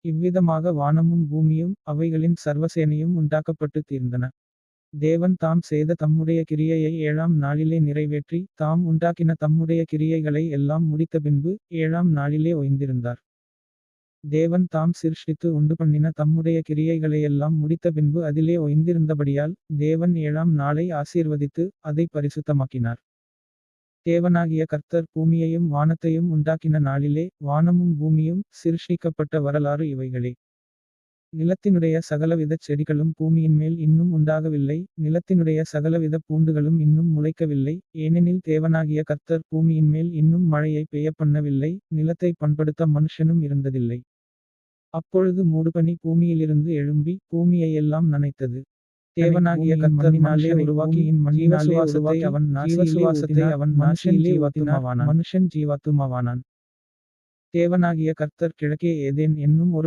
இவ்விதமாக வானமும் பூமியும் அவைகளின் சர்வசேனையும் உண்டாக்கப்பட்டு தீர்ந்தன. தேவன் தாம் செய்த தம்முடைய கிரியையை 7ஆம் நாளிலே நிறைவேற்றி தாம் உண்டாக்கின தம்முடைய கிரியைகளை எல்லாம் முடித்தபின்பு 7ஆம் நாளிலே ஓய்ந்திருந்தார். தேவன் தாம் சிருஷ்டித்து உண்டுபண்ணின தம்முடைய கிரியைகளையெல்லாம் முடித்தபின்பு அதிலே ஓய்ந்திருந்தபடியால் தேவன் 7ஆம் நாளை ஆசீர்வதித்து அதை பரிசுத்தமாக்கினார். தேவனாகிய கர்த்தர் பூமியையும் வானத்தையும் உண்டாக்கின நாளிலே வானமும் பூமியும் சிருஷ்டிக்கப்பட்ட வரலாறு இவைகளே. நிலத்தினுடைய சகலவிதச் செடிகளும் பூமியின்மேல் இன்னும் உண்டாகவில்லை, நிலத்தினுடைய சகலவித பூண்டுகளும் இன்னும் முளைக்கவில்லை, ஏனெனில் தேவனாகிய கர்த்தர் பூமியின்மேல் இன்னும் மழையை பெய்யப்பண்ணவில்லை, நிலத்தை பண்படுத்த மனுஷனும் இருந்ததில்லை. அப்பொழுது மூடுபனி பூமியிலிருந்து எழும்பி பூமியையெல்லாம் நனைத்தது. தேவனாகிய கர்த்தரினாலே உருவாக்கியின் மண்ணினாலே உருவாக்கி அவன் ஜீவசுவாசத்தை அவன் மனுஷன் ஜீவாத்துமாவானான். தேவனாகிய கர்த்தர் கிழக்கே ஏதேன் என்னும் ஒரு